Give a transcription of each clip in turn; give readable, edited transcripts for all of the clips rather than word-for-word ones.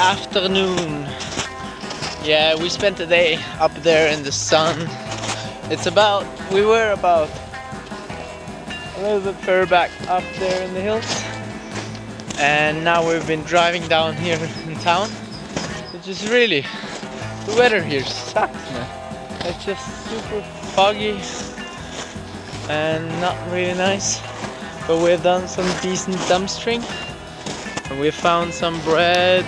afternoon. Yeah, we spent the day up there in the sun. We were about a little bit further back up there in the hills. And now we've been driving down here in town. Which is really, the weather here sucks, man. It's just super foggy and not really nice. But we've done some decent dumpstering. And we found some bread,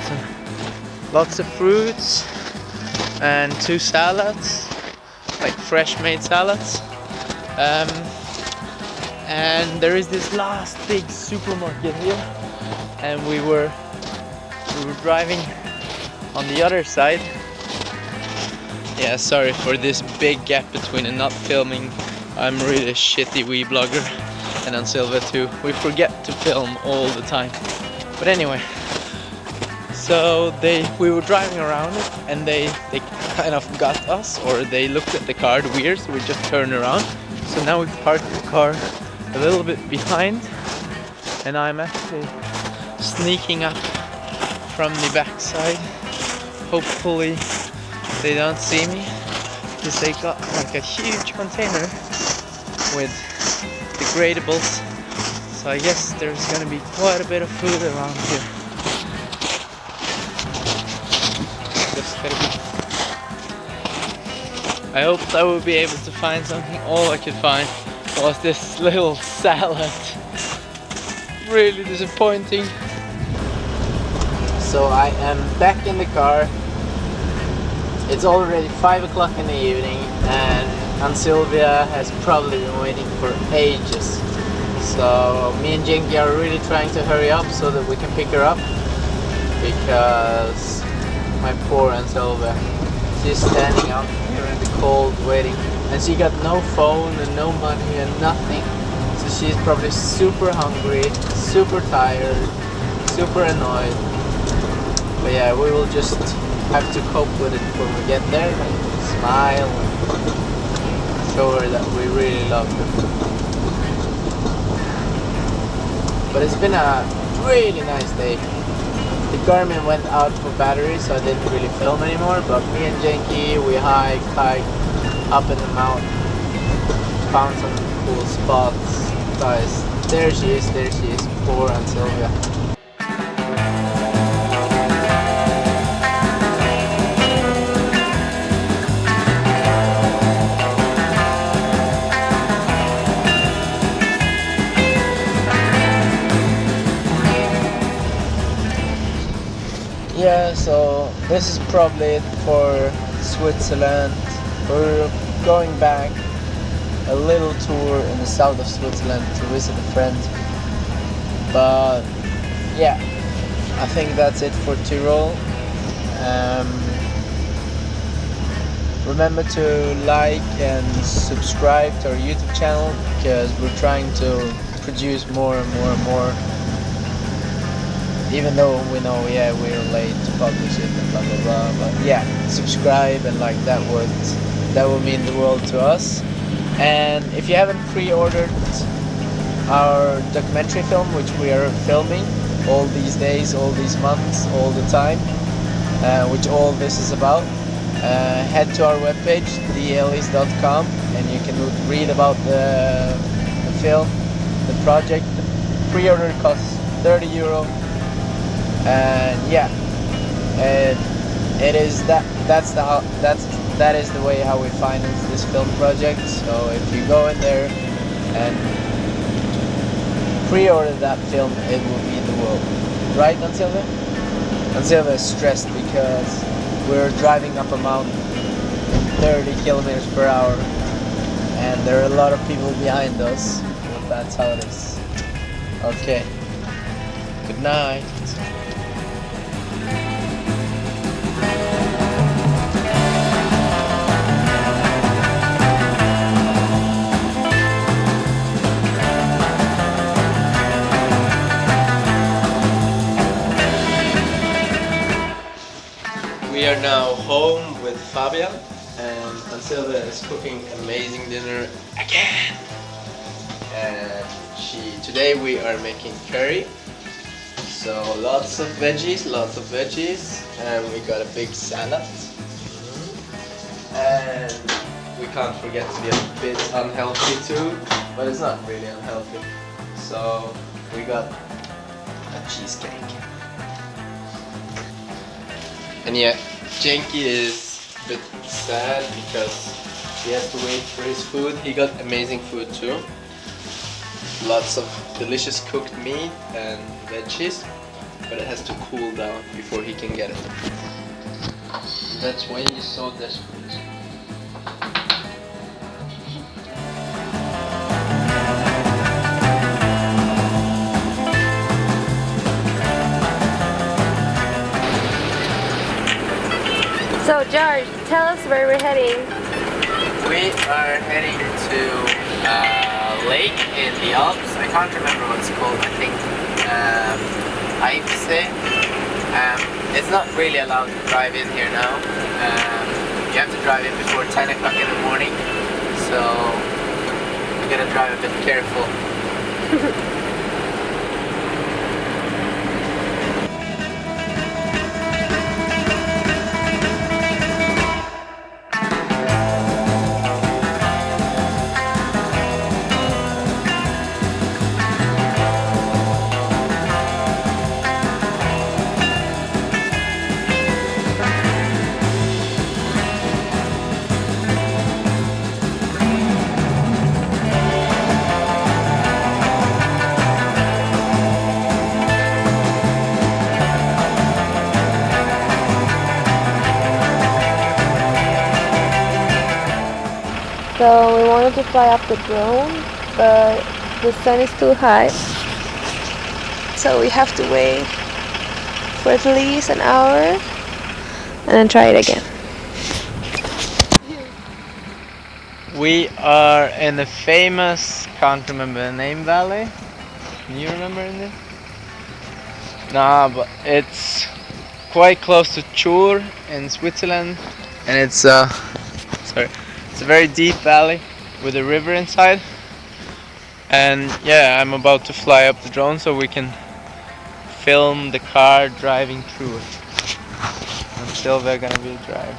lots of fruits, and 2 salads, like fresh made salads. And there is this last big supermarket here, and we were driving on the other side. Yeah, sorry for this big gap between and not filming. I'm really a shitty wee blogger, and Ann Sylvia too. We forget to film all the time. But anyway, so we were driving around it, and they kind of got us, or they looked at the car weird, so we just turned around. So now we parked the car a little bit behind, and I'm actually sneaking up from the backside. Hopefully they don't see me, because they got like a huge container with degradables. So I guess there's gonna be quite a bit of food around here. I hoped I would be able to find something. All I could find was this little salad. Really disappointing. So I am back in the car. It's already 5 o'clock in the evening, and Ann Sylvia has probably been waiting for ages. So me and Jenki are really trying to hurry up so that we can pick her up, because my poor Ann Sylvia, she's standing out here in the cold waiting, and she got no phone and no money and nothing. So she's probably super hungry, super tired, super annoyed. But yeah, we will just have to cope with it when we get there, and smile and show her that we really love her. But it's been a really nice day. The Garmin went out for battery, so I didn't really film anymore. But me and Jenki, we hiked up in the mountain, found some cool spots. Guys, there she is, poor Ann Sylvia. Yeah, so this is probably it for Switzerland. We're going back a little tour in the south of Switzerland to visit a friend. But yeah, I think that's it for Tyrol. Remember to like and subscribe to our YouTube channel, because we're trying to produce more and more and more. Even though we know, yeah, we're late to publish it and blah blah blah, but yeah, subscribe and like that would mean the world to us. And if you haven't pre-ordered our documentary film, which we are filming all these days, all these months, all the time, which all this is about, head to our webpage, ELYS.com, and you can read about the film, the project. The pre-order costs €30. And yeah, it is that is the way how we finance this film project. So if you go in there and pre-order that film, it will mean the world, right, Ann Sylvia? Ann Sylvia is stressed because we're driving up a mountain 30 kilometers per hour, and there are a lot of people behind us. But that's how it is. Okay. Good night. We are now home with Fabian, and Ann Sylvia is cooking amazing dinner again. And today we are making curry. So lots of veggies, and we got a big salad. And we can't forget to be a bit unhealthy too, but it's not really unhealthy. So we got a cheesecake. And yeah, Jenky is a bit sad because he has to wait for his food. He got amazing food too. Lots of delicious cooked meat and veggies, but it has to cool down before he can get it. That's why he's so desperate. So George, tell us where we're heading. We are heading to a lake in the Alps. I can't remember what it's called. I think Eibse. It's not really allowed to drive in here now. You have to drive in before 10 o'clock in the morning. So we're gonna drive a bit careful. So we wanted to fly up the drone, but the sun is too high. So we have to wait for at least an hour and then try it again. We are in the famous, can't remember the name, valley. Can you remember it? Nah, but it's quite close to Chur in Switzerland, and it's it's a very deep valley with a river inside. And yeah, I'm about to fly up the drone so we can film the car driving through it. And Sylvia gonna be the driver.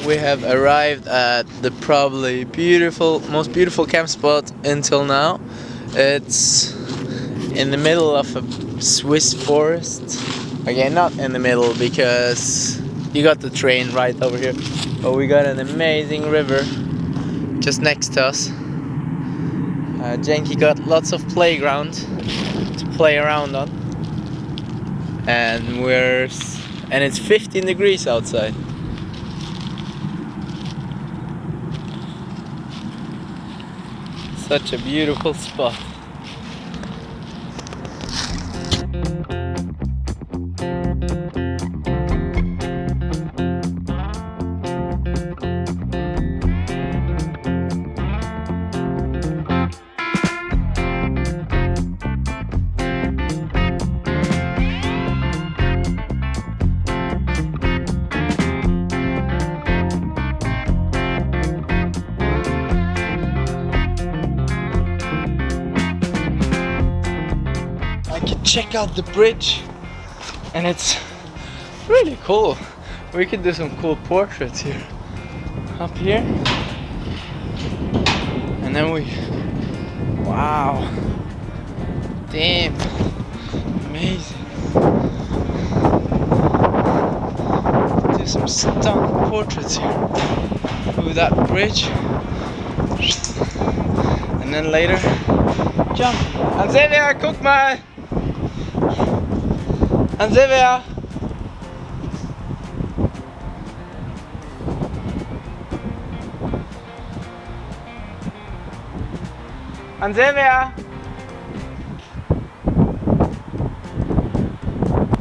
We have arrived at the probably most beautiful camp spot until now. It's in the middle of a Swiss forest. Okay, not in the middle because you got the train right over here. But we got an amazing river just next to us. Jenky got lots of playground to play around on. And it's 15 degrees outside. Such a beautiful spot. Check out the bridge, and it's really cool. We could do some cool portraits here, up here, and then wow, damn, amazing. Do some stunning portraits here with that bridge, and then later jump. And Sylvia, guck mal! And Sylvia! Ann Sylvia!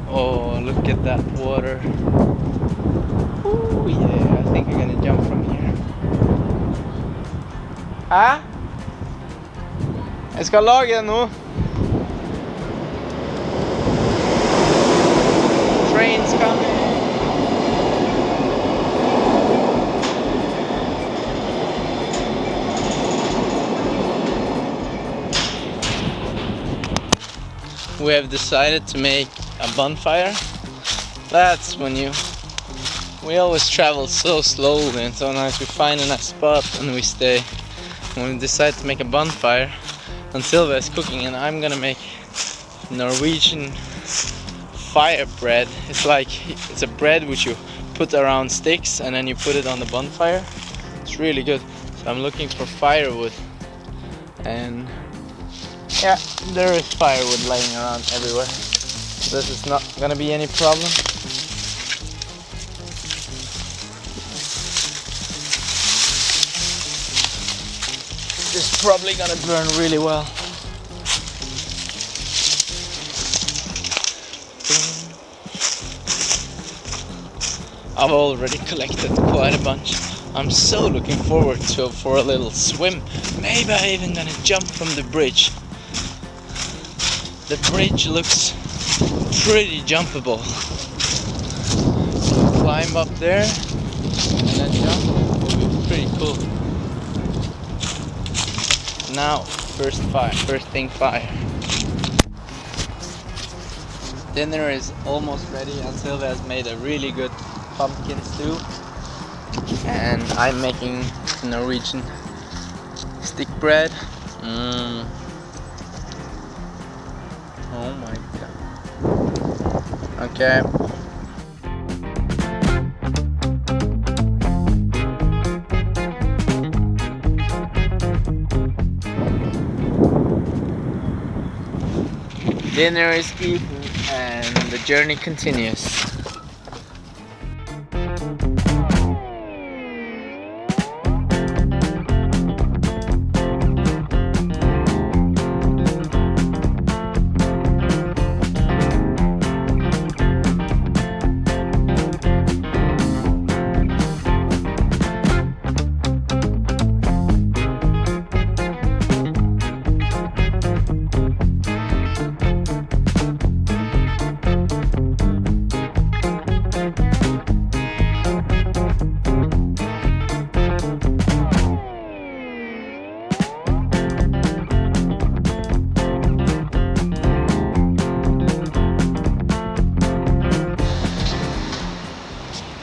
Oh, look at that water. Ooh, yeah, I think I'm gonna jump from here. Hæ? Jeg skal lage nå. Trains coming. We have decided to make a bonfire. That's when we always travel so slowly and so nice. We find a nice spot and we stay. When we decide to make a bonfire, and Sylvia is cooking and I'm gonna make Norwegian fire bread. It's a bread which you put around sticks and then you put it on the bonfire. It's really good. So I'm looking for firewood, and yeah, there is firewood laying around everywhere. This is not gonna be any problem. This is probably gonna burn really well. I've already collected quite a bunch. I'm so looking forward for a little swim. Maybe I'm even gonna jump from the bridge. The bridge looks pretty jumpable. Climb up there and then jump. It would be pretty cool. Now, first thing fire. Dinner is almost ready, and Sylvia has made a really good pumpkin stew. And I'm making Norwegian stick bread. Oh my god. Okay. Dinner is eaten and the journey continues.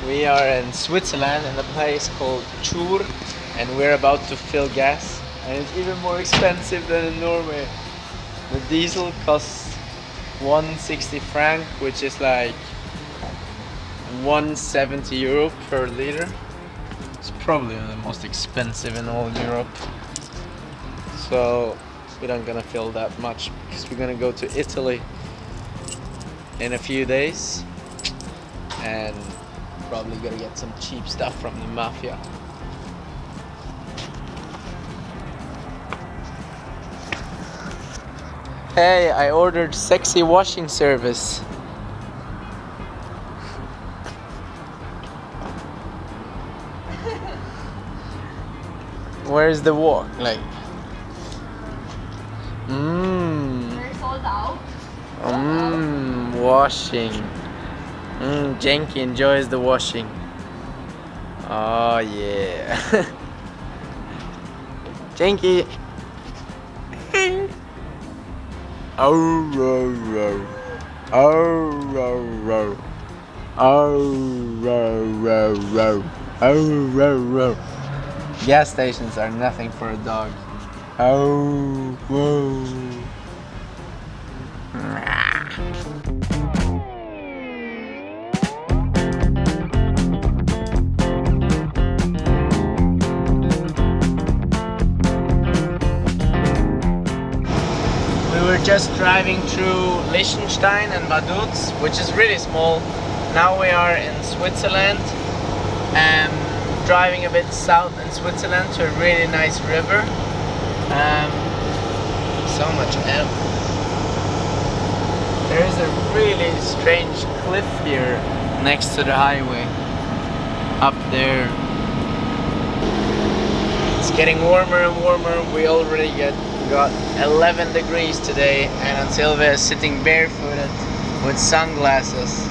We are in Switzerland in a place called Chur, and we're about to fill gas, and it's even more expensive than in Norway. The diesel costs 160 franc, which is like 170 euro per liter. It's probably the most expensive in all Europe. So we're not gonna fill that much because we're gonna go to Italy in a few days, and probably gonna get some cheap stuff from the mafia. Hey, I ordered sexy washing service. Where's the walk? Like, They're sold out. Washing. Jenky enjoys the washing. Oh yeah. Jenky. Oh, row, row. Oh, row, row. Oh, row, row, row. Oh, row, row. Gas stations are nothing for a dog. Oh, whoa. Just driving through Liechtenstein and Vaduz, which is really small. Now we are in Switzerland, and driving a bit south in Switzerland to a really nice river. So much M. There is a really strange cliff here next to the highway. Up there. It's getting warmer and warmer. We already got 11 degrees today, and Ann Sylvia is sitting barefooted with sunglasses.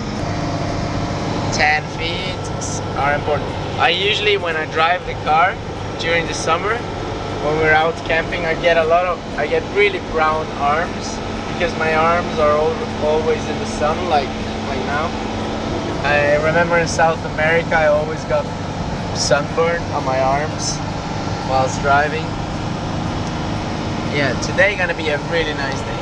Tan feet are important. I usually, when I drive the car during the summer, when we're out camping, I get really brown arms because my arms are always in the sun, like now. I remember in South America, I always got sunburn on my arms whilst driving. Yeah, today gonna be a really nice day.